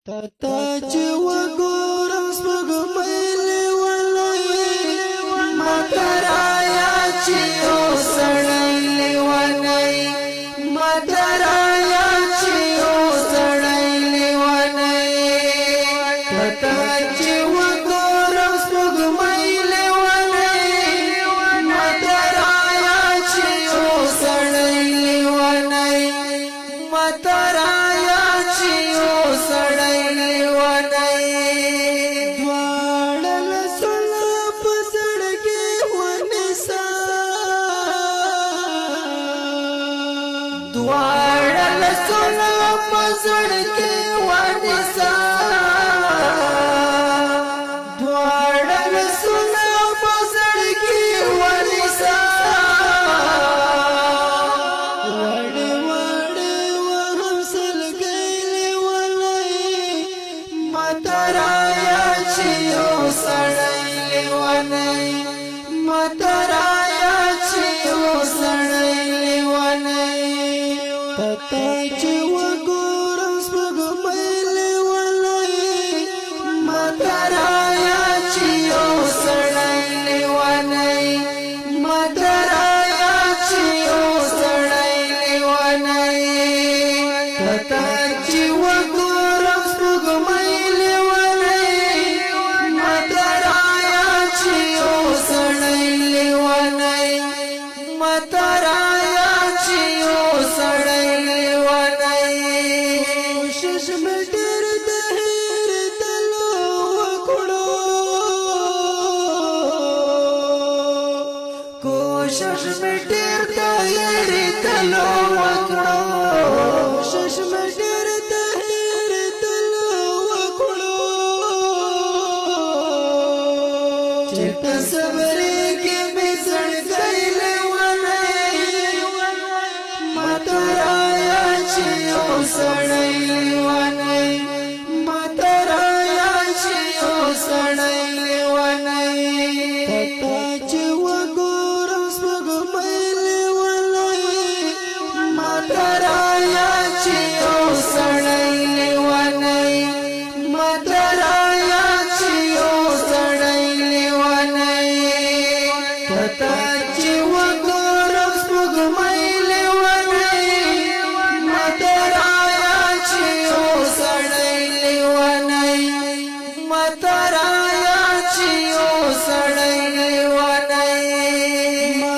تاج وګورم سپوږمۍ لیونۍ مدرایا چې اوسړۍ لیونۍ مدرایا چې اوسړۍ لیونۍ تاج وګورم سپوږمۍ لیونۍ مدرایا چې اوسړۍ لیونۍ مدرایا چې اوسړۍ دوارل سنا پزړ کې ونسا دوارل سنا پزړ کې ونسا وړ وړ وهمسل ګیلې ولای مترایا چې اوسړۍ لیونۍ مترایا چې اوسړۍ لیونۍ تاج وګورم سپوږمۍ لیونۍ مدرایا چې اوسړۍ لیونۍ مدرایا چې اوسړۍ لیونۍ تاج وګورم سپوږمۍ لیونۍ مدرایا چې اوسړۍ لیونۍ مدرایا چې اوسړۍ ششمټر د هر تلو وکړو کوشش مټر د هر تلو وکړو ششمټر د هر تلو وکړو چې تصور کې به سړګیلې ونای مدرایا چې اوسړۍ لیونۍ مدرایا چې اوسړۍ لیونۍ تاج وګورم سپوږمۍ لیونۍ مدرایا چې اوسړۍ لیونۍ مدرایا چې اوسړۍ لیونۍ تاج وګورم سپوږمۍ لیونۍ مدرایا چې اوسړۍ لیونۍ مدرایا چې اوسړۍ لیونۍ ما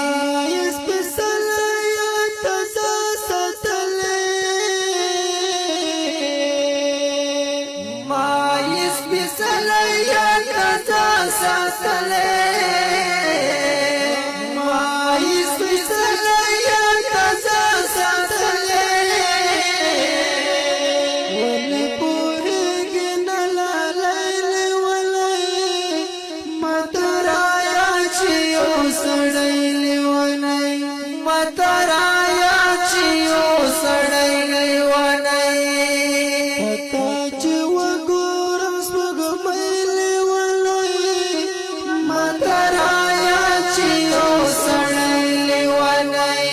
یې سپېڅلې تازه ساتلې ما یې سپېڅلې تازه ساتلې ما یې سپېڅلې تازه ساتلې اوسړۍ لیونۍ مدرایا چې اوسړۍ لیونۍ تاج وګورم سپوږمۍ لیونۍ مدرایا چې اوسړۍ لیونۍ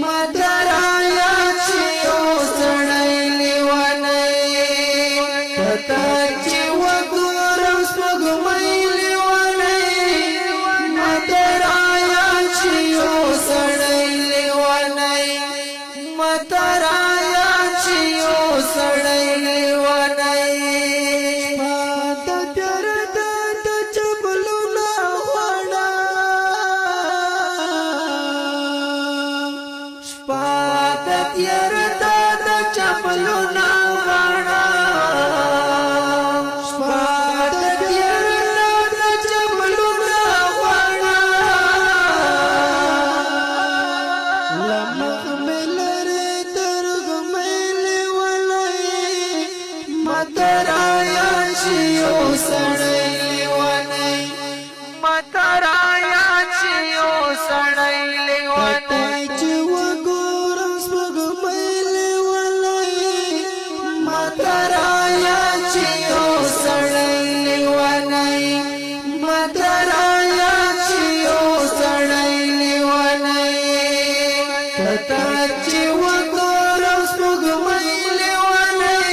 مدرایا چې اوسړۍ لیونۍ تاج وګورم سپوږمۍ مدرایا چې اوسړۍ لیونۍ مدرایا چې اوسړۍ لیونۍ د تر د چپلونو وړا شپه د تر د چپلونو وړا مدرایا چې اوسړۍ لیونۍ مدرایا چې اوسړۍ لیونۍ تاج وګورم سپوږمۍ لیونۍ مدرایا چې اوسړۍ لیونۍ مدرایا چې اوسړۍ لیونۍ تاج وګورم سپوږمۍ لیونۍ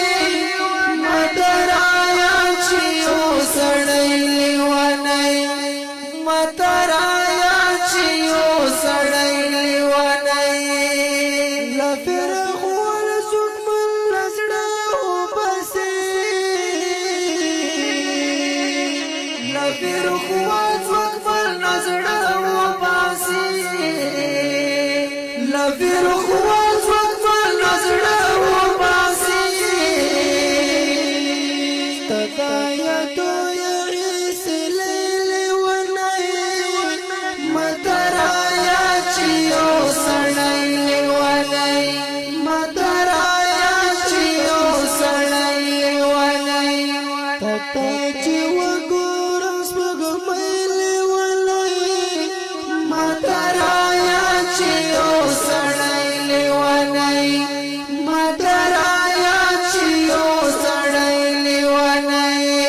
لفیر خواز وقبل نزڑا و باسی لفیر خواز وقبل نزڑا و باسی تدایا تو یعیس لیل و نئی مدرایا چیو سڑیل و نئی مدرایا چیو سڑیل و نئی تتاچی و گورم سپگمیل و نئی مدرایا چیو سڑیل و نئی مدرایا چیو سڑیل و نئی